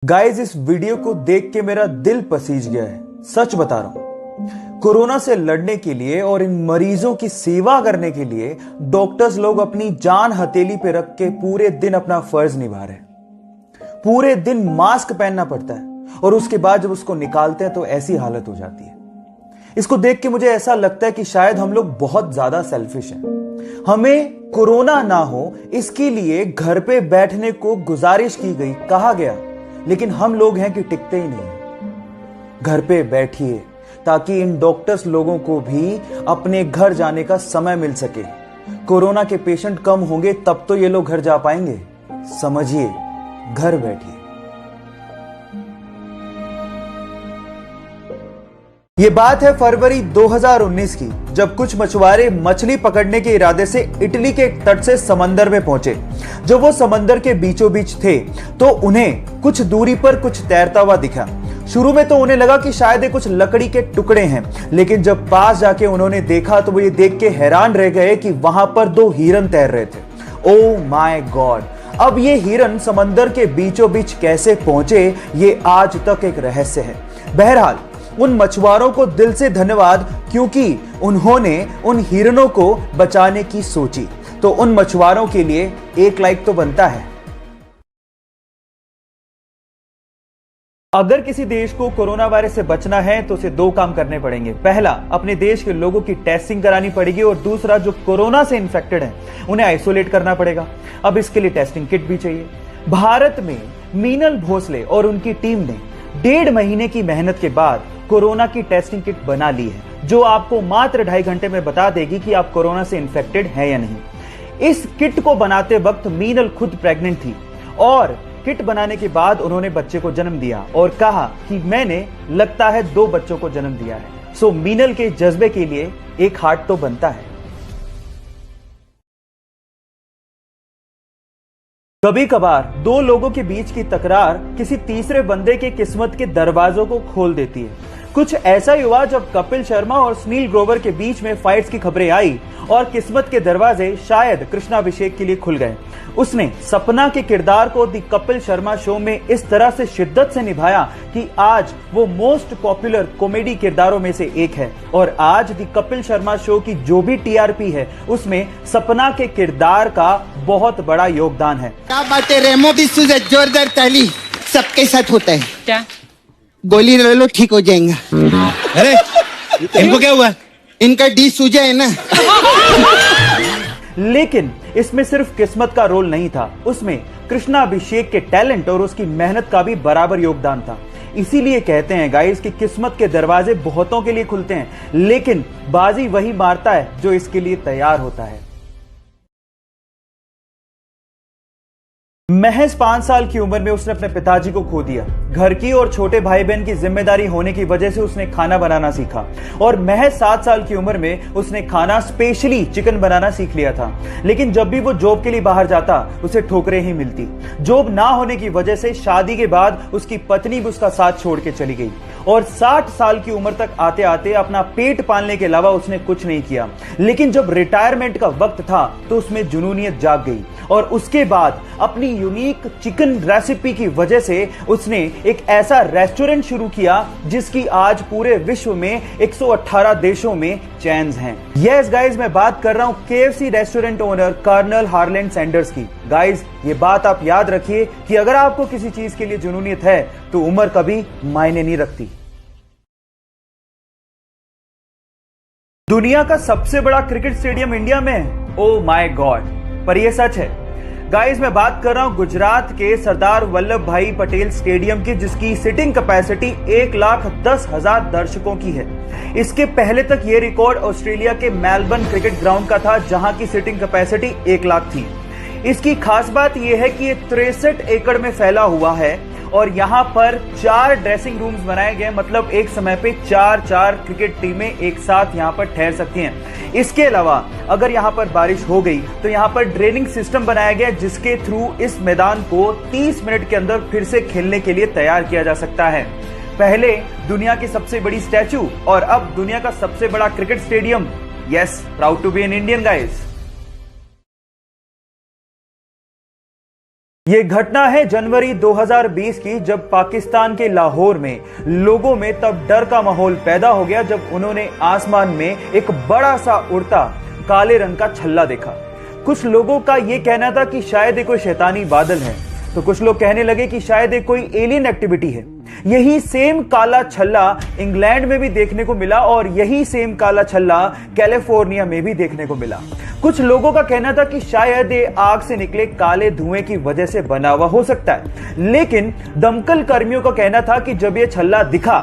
Guys, इस video को देख के मेरा दिल पसीज गया है। सच बता रहा हूं। कोरोना से लड़ने के लिए और इन मरीजों की सेवा करने के लिए डॉक्टर्स लोग अपनी जान हथेली पे रख के पूरे दिन अपना फर्ज निभा रहे हैं। पूरे दिन मास्क पहनना पड़ता है और उसके बाद जब उसको निकालते हैं तो ऐसी हालत हो जाती है। इसको देख के मुझे ऐसा लगता है कि शायद हम लोग बहुत ज्यादा सेल्फिश हैं। हमें कोरोना ना हो इसके लिए घर पे बैठने को गुजारिश की गई, कहा गया, लेकिन हम लोग हैं कि टिकते ही नहीं। घर पे बैठिए ताकि इन डॉक्टर्स लोगों को भी अपने घर जाने का समय मिल सके। कोरोना के पेशेंट कम होंगे तब तो ये लोग घर जा पाएंगे। समझिए, घर बैठिए। ये बात है फरवरी 2019 की, जब कुछ मछुआरे मछली पकड़ने के इरादे से इटली के तट से समंदर में पहुंचे। जब वो समंदर के बीचों बीच थे तो उन्हें कुछ दूरी पर कुछ तैरता हुआ दिखा। शुरू में तो उन्हें लगा कि शायद ये कुछ लकड़ी के टुकड़े हैं, लेकिन जब पास जाके उन्होंने देखा तो वो ये देख के हैरान रह गए कि वहां पर दो हिरन तैर रहे थे। Oh my God! अब ये हिरन समंदर के बीचों बीच कैसे पहुंचे, ये आज तक एक रहस्य है। बहरहाल, उन मछुआरों को दिल से धन्यवाद, क्योंकि उन्होंने उन हिरणों को बचाने की सोची। तो उन मछुआरों के लिए एक लाइक तो बनता है। अगर किसी देश को कोरोना वायरस से बचना है तो उसे दो काम करने पड़ेंगे। पहला, अपने देश के लोगों की टेस्टिंग करानी पड़ेगी और दूसरा, जो कोरोना से इन्फेक्टेड हैं उन्हें आइसोलेट करना पड़ेगा। अब इसके लिए टेस्टिंग किट भी चाहिए। भारत में मीनल भोसले और उनकी टीम ने 1.5 महीने की मेहनत के बाद कोरोना की टेस्टिंग किट बना ली है, जो आपको मात्र 2.5 घंटे में बता देगी कि आप कोरोना से इन्फेक्टेड हैं या नहीं। इस किट को बनाते वक्त मीनल खुद प्रेग्नेंट थी और किट बनाने के बाद उन्होंने बच्चे को जन्म दिया और कहा कि मैंने लगता है 2 बच्चों को जन्म दिया है। सो मीनल के जज्बे के लिए एक हार्ट तो बनता है। कभी कभार 2 लोगों के बीच की तकरार किसी तीसरे बंदे के किस्मत के दरवाजों को खोल देती है। कुछ ऐसा ही हुआ जब कपिल शर्मा और सुनील ग्रोवर के बीच में फाइट्स की खबरें आई और किस्मत के दरवाजे शायद कृष्णाभिषेक के लिए खुल गए। उसने सपना के किरदार को दी कपिल शर्मा शो में इस तरह से शिद्दत से निभाया कि आज वो मोस्ट पॉपुलर कॉमेडी किरदारों में से एक है। और आज दी कपिल शर्मा शो की जो भी टीआरपी है उसमें सपना के किरदार का बहुत बड़ा योगदान है। क्या बात है, रेमो भी सुझे जोरदार ताली। सबके साथ होता है क्या? गोली ले लो, ठीक हो जाएगा। अरे इनको क्या हुआ? इनका डी सूजा है ना। लेकिन इसमें सिर्फ किस्मत का रोल नहीं था, उसमें कृष्णाभिषेक के टैलेंट और उसकी मेहनत का भी बराबर योगदान था। इसीलिए कहते हैं गाइस कि किस्मत के दरवाजे बहुतों के लिए खुलते हैं, लेकिन बाजी वही मारता है जो इसके लिए तैयार होता है। महज 5 साल की उम्र में उसने अपने पिताजी को खो दिया। घर की और छोटे भाई बहन की जिम्मेदारी होने की वजह से उसने खाना बनाना सीखा और महज 7 साल की उम्र में उसने खाना स्पेशली चिकन बनाना सीख लिया था। लेकिन जब भी वो जॉब के लिए बाहर जाता उसे ठोकरें ही मिलती। जॉब ना होने की वजह से शादी के बाद उसकी पत्नी भी उसका साथ छोड़ के चली गई और 60 साल की उम्र तक आते आते अपना पेट पालने के अलावा उसने कुछ नहीं किया। लेकिन जब रिटायरमेंट का वक्त था तो उसमें जुनूनियत जाग गई और उसके बाद अपनी यूनिक चिकन रेसिपी की वजह से उसने एक ऐसा रेस्टोरेंट शुरू किया जिसकी आज पूरे विश्व में 118 देशों में चेन्स हैं। यस गाइस, मैं बात कर रहा हूं KFC restaurant owner colonel Harland Sanders की। गाइस, ये बात आप याद रखिए कि अगर आपको किसी चीज के लिए जुनूनियत है तो उम्र कभी मायने नहीं रखती। दुनिया का सबसे बड़ा क्रिकेट स्टेडियम इंडिया में है। Oh my God! पर यह सच है। गाइस, मैं बात कर रहा हूं गुजरात के सरदार वल्लभ भाई पटेल स्टेडियम की, जिसकी सिटिंग कैपेसिटी 1,10,000 दर्शकों की है। इसके पहले तक यह रिकॉर्ड ऑस्ट्रेलिया के मेलबर्न क्रिकेट ग्राउंड का था, जहां की सिटिंग कैपेसिटी 1 लाख थी। इसकी खास बात यह है कि यह 63 एकड़ में फैला हुआ है और यहां पर 4 ड्रेसिंग रूम्स बनाए गए, मतलब एक समय पे 4 क्रिकेट टीमें एक साथ यहां पर ठहर सकती हैं। इसके अलावा अगर यहां पर बारिश हो गई तो यहां पर ड्रेनिंग सिस्टम बनाया गया, जिसके थ्रू इस मैदान को 30 मिनट के अंदर फिर से खेलने के लिए तैयार किया जा सकता है। पहले दुनिया की सबसे बड़ी स्टैचू और अब दुनिया का सबसे बड़ा cricket stadium. Yes, proud to be an Indian guys. ये घटना है जनवरी 2020 की, जब पाकिस्तान के लाहौर में लोगों में तब डर का माहौल पैदा हो गया जब उन्होंने आसमान में एक बड़ा सा उड़ता काले रंग का छल्ला देखा। कुछ लोगों का यह कहना था कि शायद ये कोई शैतानी बादल है, तो कुछ लोग कहने लगे कि शायद ये कोई एलियन एक्टिविटी है। यही सेम काला छल्ला इंग्लैंड में भी देखने को मिला और यही सेम काला छल्ला कैलिफोर्निया में भी देखने को मिला। कुछ लोगों का कहना था कि शायद ये आग से निकले काले धुएं की वजह से बना हुआ हो सकता है, लेकिन दमकल कर्मियों का कहना था कि जब ये छल्ला दिखा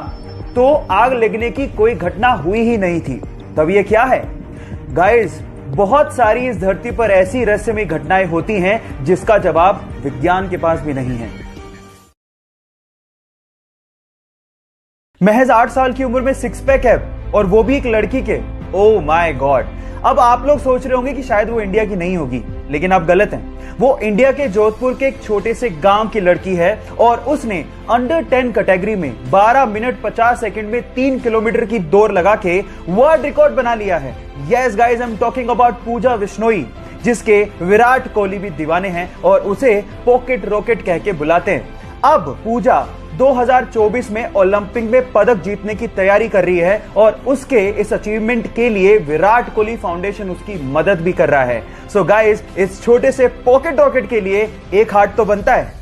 तो आग लगने की कोई घटना हुई ही नहीं थी। तब ये क्या है गाइस? बहुत सारी इस धरती पर ऐसी रहस्यमयी घटनाएं होती हैं जिसका जवाब विज्ञान के पास भी नहीं है। महज 8 साल की उम्र में 6 पैक है, और वो भी एक लड़की के। Oh my God. अब आप लोग सोच रहे होंगे कि शायद वो इंडिया की नहीं होगी, लेकिन आप गलत हैं। वो इंडिया के जोधपुर के एक छोटे से गांव की लड़की है और उसने अंडर 10 कैटेगरी में 12 मिनट 50 सेकंड में 3 किलोमीटर की दौड़ लगा के वर्ल्ड रिकॉर्ड बना लिया है। Yes guys, I am talking about Pooja Bishnoi, जिसके विराट कोहली भी दीवाने हैं और उसे पॉकेट रॉकेट कह के बुलाते हैं। अब पूजा 2024 में ओलंपिक में पदक जीतने की तैयारी कर रही है और उसके इस अचीवमेंट के लिए विराट कोहली फाउंडेशन उसकी मदद भी कर रहा है। सो गाइस, इस छोटे से पॉकेट रॉकेट के लिए एक हार्ट तो बनता है।